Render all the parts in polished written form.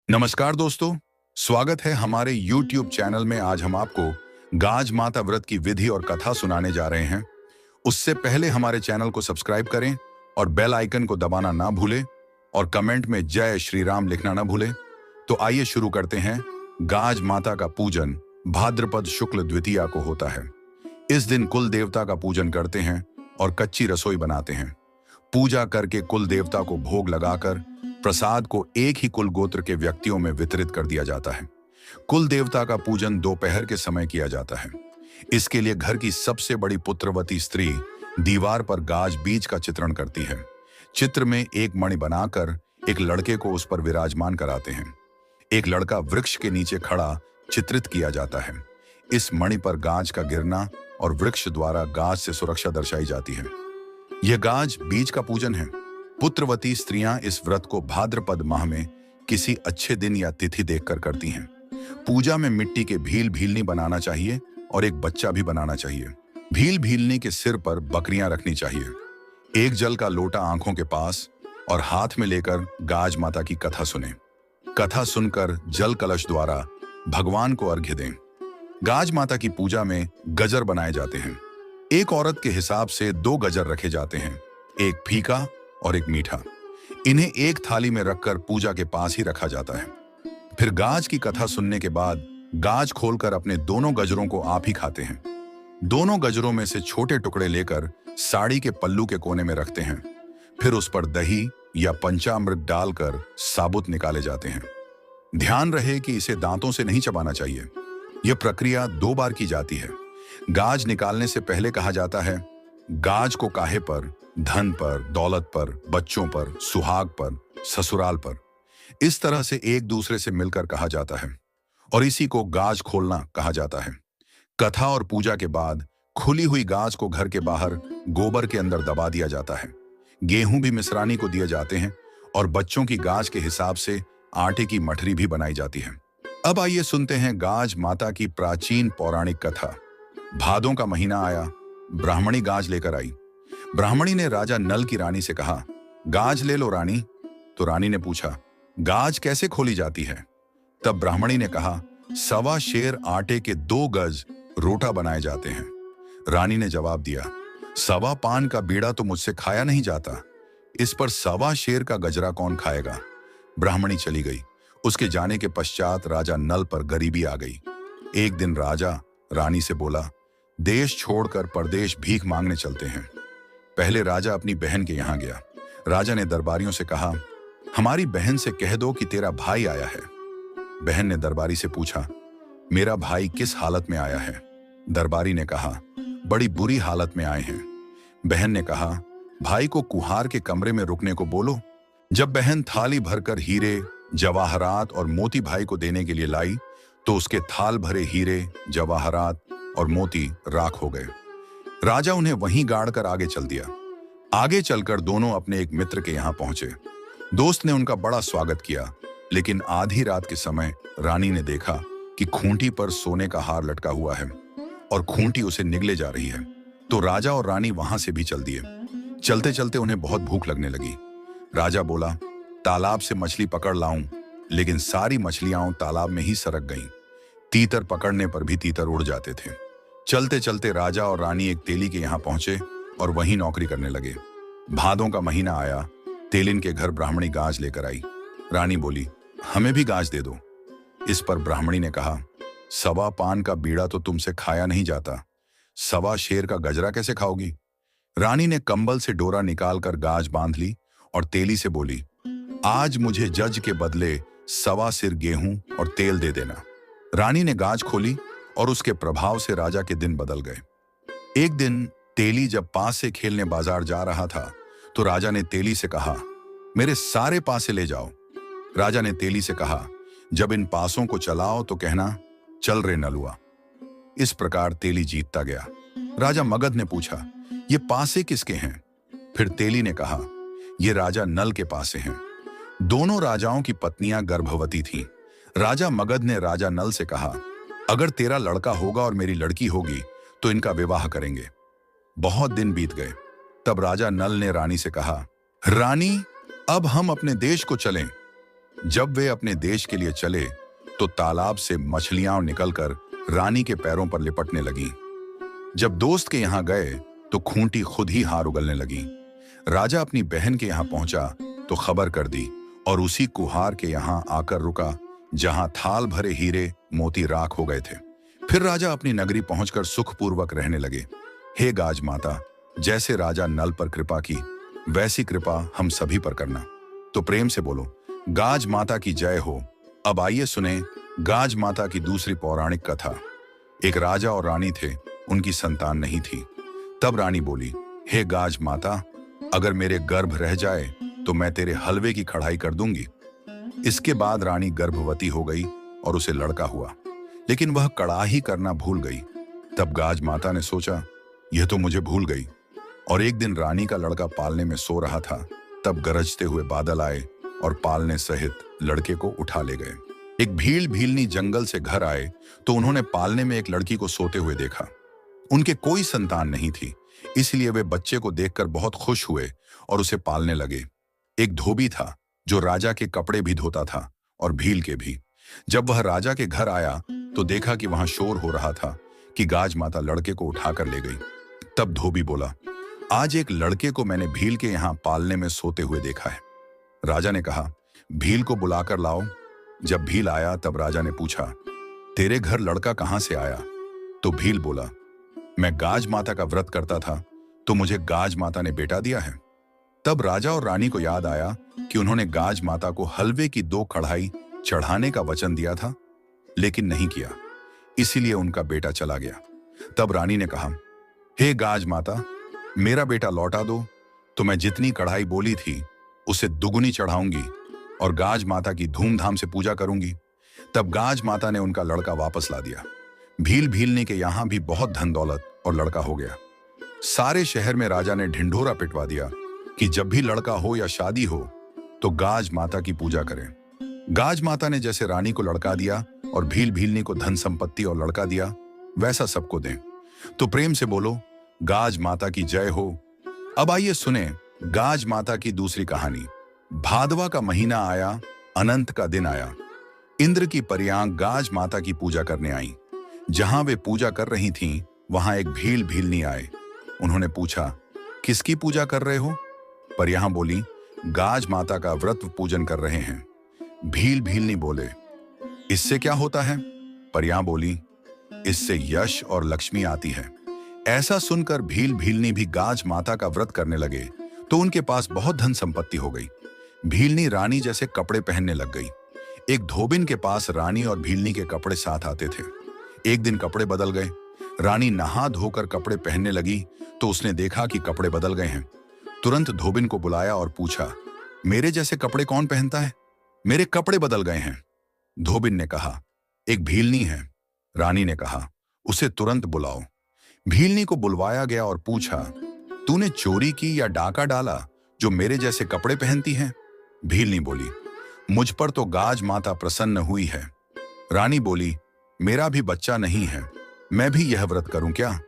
नमस्कार दोस्तों, स्वागत है हमारे YouTube चैनल में। आज हम आपको गाज माता व्रत की विधि और कथा सुनाने जा रहे हैं। उससे पहले हमारे चैनल को सब्सक्राइब करें और बेल आइकन को दबाना ना भूलें और कमेंट में जय श्री राम लिखना ना भूलें। तो आइए शुरू करते हैं। गाज माता का पूजन भाद्रपद शुक्ल द्वितीया को होता है। इस दिन कुल देवता का पूजन करते हैं और कच्ची रसोई बनाते हैं। पूजा करके कुल देवता को भोग लगाकर प्रसाद को एक ही कुल गोत्र के व्यक्तियों में वितरित कर दिया जाता है। कुल देवता का पूजन दोपहर के समय किया जाता है। इसके लिए घर की सबसे बड़ी पुत्रवती स्त्री दीवार पर गाज बीज का चित्रण करती है। चित्र में एक मणि बनाकर एक लड़के को उस पर विराजमान कराते हैं। एक लड़का वृक्ष के नीचे खड़ा चित्रित किया जाता है। इस मणि पर गाज का गिरना और वृक्ष द्वारा गाज से सुरक्षा दर्शाई जाती है। यह गाज बीज का पूजन है। पुत्रवती स्त्रियां इस व्रत को भाद्रपद माह में किसी अच्छे दिन या तिथि देखकर करती हैं। पूजा में मिट्टी के भील भीलनी बनाना चाहिए और एक बच्चा भी बनाना चाहिए। भील भीलनी के सिर पर बकरियां रखनी चाहिए। एक जल का लोटा आंखों के पास और हाथ में लेकर गाज माता की कथा सुने। कथा सुनकर जल कलश द्वारा भगवान को अर्घ्य दें। गाज माता की पूजा में गजर बनाए जाते हैं। एक औरत के हिसाब से 2 गजर रखे जाते हैं, एक फीका और एक मीठा। इन्हें एक थाली में रखकर पूजा के पास ही रखा जाता है। फिर गाज की कथा सुनने के बाद गाज खोलकर अपने दोनों गजरों को आप ही खाते हैं। दोनों गजरों में से छोटे टुकड़े लेकर साड़ी के पल्लू के कोने में रखते हैं। फिर उस पर दही या पंचामृत डालकर साबुत निकाले जाते हैं। ध्यान रहे कि इसे दांतों से नहीं चबाना चाहिए। यह प्रक्रिया 2 बार की जाती है। गाज निकालने से पहले कहा जाता है, गाज को काहे पर, धन पर, दौलत पर, बच्चों पर, सुहाग पर, ससुराल पर। इस तरह से एक दूसरे से मिलकर कहा जाता है और इसी को गाज खोलना कहा जाता है। कथा और पूजा के बाद खुली हुई गाज को घर के बाहर गोबर के अंदर दबा दिया जाता है। गेहूं भी मिश्रानी को दिए जाते हैं और बच्चों की गाज के हिसाब से आटे की मठरी भी बनाई जाती है। अब आइए सुनते हैं गाज माता की प्राचीन पौराणिक कथा। भादों का महीना आया, ब्राह्मणी गाज लेकर आई। ब्राह्मणी ने राजा नल की रानी से कहा, गाज ले लो रानी। तो रानी ने पूछा, गाज कैसे खोली जाती है? तब ब्राह्मणी ने कहा, 1.25 शेर आटे के 2 गज रोटा बनाए जाते हैं। रानी ने जवाब दिया, 1.25 पान का बीड़ा तो मुझसे खाया नहीं जाता, इस पर 1.25 शेर का गजरा कौन खाएगा? ब्राह्मणी चली गई। उसके जाने के पश्चात राजा नल पर गरीबी आ गई। एक दिन राजा रानी से बोला, देश छोड़कर परदेश भीख मांगने चलते हैं। पहले राजा अपनी बहन के यहाँ गया। राजा ने दरबारियों से कहा, हमारी बहन से कह दो कि तेरा भाई आया है। बहन ने दरबारी से पूछा, मेरा भाई किस हालत में आया है? दरबारी ने कहा, बड़ी बुरी हालत में आए हैं। बहन ने कहा, भाई को कुहार के कमरे में रुकने को बोलो। जब बहन थाली भरकर हीरे, जवाहरात और मोती भाई को देने के लिए लाई तो उसके थाल भरे हीरे, जवाहरात और मोती राख हो गए। राजा उन्हें वहीं गाड़ कर आगे चल दिया। आगे चलकर दोनों अपने एक मित्र के यहाँ पहुंचे। दोस्त ने उनका बड़ा स्वागत किया, लेकिन आधी रात के समय रानी ने देखा कि खूंटी पर सोने का हार लटका हुआ है और खूंटी उसे निगले जा रही है। तो राजा और रानी वहां से भी चल दिए। चलते चलते उन्हें बहुत भूख लगने लगी। राजा बोला, तालाब से मछली पकड़ लाऊं, लेकिन सारी मछलियां तालाब में ही सरक गईं। तीतर पकड़ने पर भी तीतर उड़ जाते थे। चलते चलते राजा और रानी एक तेली के यहाँ पहुंचे और वहीं नौकरी करने लगे। भादों का महीना आया। तेलिन के घर ब्राह्मणी गाज लेकर आई। रानी बोली, हमें भी गाज दे दो। इस पर ब्राह्मणी ने कहा, 1.25 पान का बीड़ा तो तुमसे खाया नहीं जाता, 1.25 शेर का गजरा कैसे खाओगी? रानी ने कंबल से डोरा निकालकर गाज बांध ली और तेली से बोली, आज मुझे जज के बदले 1.25 सिर गेहूं और तेल दे देना। रानी ने गाज खोली और उसके प्रभाव से राजा के दिन बदल गए। एक दिन तेली जब पास से खेलने बाजार जा रहा था तो राजा ने तेली से कहा, मेरे सारे पासे ले जाओ। राजा ने तेली से कहा, जब इन पासों को चलाओ तो कहना, चल रे नलुआ। इस प्रकार तेली जीतता गया। राजा मगध ने पूछा, ये पासे किसके हैं? फिर तेली ने कहा, ये राजा नल के पासे हैं। दोनों राजाओं की पत्नियां गर्भवती थीं। राजा मगध ने राजा नल से कहा, अगर तेरा लड़का होगा और मेरी लड़की होगी तो इनका विवाह करेंगे। बहुत दिन बीत गए। तब राजा नल ने रानी से कहा, रानी, अब हम अपने देश को चलें। जब वे अपने देश के लिए चले तो तालाब से मछलियां निकलकर रानी के पैरों पर लिपटने लगीं। जब दोस्त के यहाँ गए तो खूंटी खुद ही हार उगलने लगी। राजा अपनी बहन के यहाँ पहुंचा तो खबर कर दी और उसी कुहार के यहाँ आकर रुका जहां थाल भरे हीरे मोती राख हो गए थे। फिर राजा अपनी नगरी पहुंचकर सुखपूर्वक रहने लगे। हे गाज माता, जैसे राजा नल पर कृपा की वैसी कृपा हम सभी पर करना। तो प्रेम से बोलो, गाज माता की जय हो। अब आइए सुने गाज माता की दूसरी पौराणिक कथा। एक राजा और रानी थे, उनकी संतान नहीं थी। तब रानी बोली, हे गाज माता, अगर मेरे गर्भ रह जाए तो मैं तेरे हलवे की कढ़ाई कर दूंगी। इसके बाद रानी गर्भवती हो गई और उसे लड़का हुआ, लेकिन वह कढ़ाई करना भूल गई। तब गाज माता ने सोचा, यह तो मुझे भूल गई। और एक दिन रानी का लड़का पालने में सो रहा था। तब गरजते हुए बादल आए और पालने सहित लड़के को उठा ले गए। एक भीलनी जंगल से घर आए तो उन्होंने पालने में एक लड़की को सोते हुए देखा। उनके कोई संतान नहीं थी, इसलिए वे बच्चे को देखकर बहुत खुश हुए और उसे पालने लगे। एक धोबी था जो राजा के कपड़े भी धोता था और भील के भी। जब वह राजा के घर आया तो देखा कि वहां शोर हो रहा था कि गाज माता लड़के को उठाकर ले गई। तब धोबी बोला, आज एक लड़के को मैंने भील के यहाँ पालने में सोते हुए देखा है। राजा ने कहा, भील को बुलाकर लाओ। जब भील आया तब राजा ने पूछा, तेरे घर लड़का कहां से आया? तो भील बोला, मैं गाज माता का व्रत करता था तो मुझे गाज माता ने बेटा दिया है। तब राजा और रानी को याद आया कि उन्होंने गाज माता को हलवे की 2 कढ़ाई चढ़ाने का वचन दिया था, लेकिन नहीं किया, इसीलिए उनका बेटा चला गया। तब रानी ने कहा, हे गाज माता, मेरा बेटा लौटा दो तो मैं जितनी कढ़ाई बोली थी उसे दुगुनी चढ़ाऊंगी और गाज माता की धूमधाम से पूजा करूंगी। तब गाज माता ने उनका लड़का वापस ला दिया। भीलनी के यहां भी बहुत धन दौलत और लड़का हो गया। सारे शहर में राजा ने ढिंढोरा पिटवा दिया कि जब भी लड़का हो या शादी हो तो गाज माता की पूजा करें। गाज माता ने जैसे रानी को लड़का दिया और भीलनी को धन संपत्ति और लड़का दिया, वैसा सबको दें। तो प्रेम से बोलो, गाज माता की जय हो। अब आइए सुने गाज माता की दूसरी कहानी। भादवा का महीना आया, अनंत का दिन आया। इंद्र की परियां गाज माता की पूजा करने आई। जहां वे पूजा कर रही थीं, वहां एक भीलनी आए। उन्होंने पूछा, किसकी पूजा कर रहे हो? परियां बोली, गाज माता का व्रत पूजन कर रहे हैं। भीलनी बोले, इससे क्या होता है? परियां बोली, इससे यश और लक्ष्मी आती है। ऐसा सुनकर भीलनी भी गाज माता का व्रत करने लगे तो उनके पास बहुत धन संपत्ति हो गई। भीलनी रानी जैसे कपड़े पहनने लग गई। एक धोबिन के पास रानी और भीलनी के कपड़े साथ आते थे। एक दिन कपड़े बदल गए। रानी नहा धोकर कपड़े पहनने लगी तो उसने देखा कि कपड़े बदल गए हैं। तुरंत धोबिन को बुलाया और पूछा, मेरे जैसे कपड़े कौन पहनता है? मेरे कपड़े बदल गए हैं। धोबिन ने कहा, एक भीलनी है। रानी ने कहा, उसे तुरंत बुलाओ। भीलनी को बुलवाया गया और पूछा, तूने चोरी की या डाका डाला जो मेरे जैसे कपड़े पहनती है? भीलनी बोली, मुझ पर तो गाज माता प्रसन्न हुई है। रानी बोली, मेरा भी बच्चा नहीं है, मैं भी यह व्रत करूं क्या?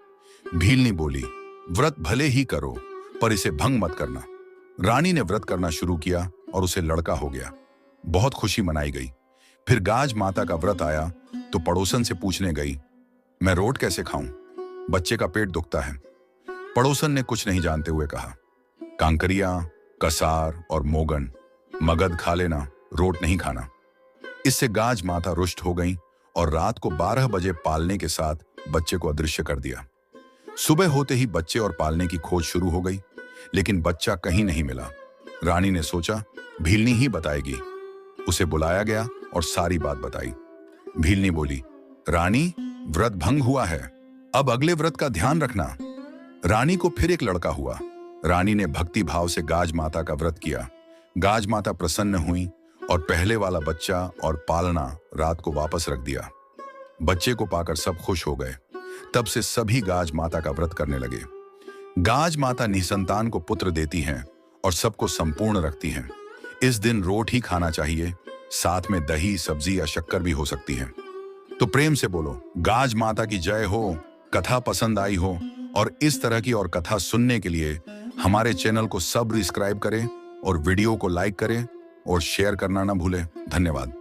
भीलनी बोली, व्रत भले ही करो पर इसे भंग मत करना। रानी ने व्रत करना शुरू किया और उसे लड़का हो गया। बहुत खुशी मनाई गई। फिर गाज माता का व्रत आया तो पड़ोसन से पूछने गई, मैं रोट कैसे खाऊं? बच्चे का पेट दुखता है। पड़ोसन ने कुछ नहीं जानते हुए कहा, कांकरिया, कसार और मोगन मगध खा लेना, रोट नहीं खाना। इससे गाज माता रुष्ट हो गई और रात को 12 बजे पालने के साथ बच्चे को अदृश्य कर दिया। सुबह होते ही बच्चे और पालने की खोज शुरू हो गई, लेकिन बच्चा कहीं नहीं मिला। रानी ने सोचा, भीलनी ही बताएगी। उसे बुलाया गया और सारी बात बताई। भीलनी बोली, रानी, व्रत भंग हुआ है, अब अगले व्रत का ध्यान रखना। रानी को फिर एक लड़का हुआ। रानी ने भक्ति भाव से गाज माता का व्रत किया। गाज माता प्रसन्न हुई और पहले वाला बच्चा और पालना रात को वापस रख दिया। बच्चे को पाकर सब खुश हो गए। तब से सभी गाज माता का व्रत करने लगे। गाज माता निसंतान को पुत्र देती हैं और सबको संपूर्ण रखती हैं। इस दिन रोट ही खाना चाहिए, साथ में दही, सब्जी या शक्कर भी हो सकती है। तो प्रेम से बोलो, गाज माता की जय हो। कथा पसंद आई हो और इस तरह की और कथा सुनने के लिए हमारे चैनल को सब्सक्राइब करें और वीडियो को लाइक करें और शेयर करना ना भूलें। धन्यवाद।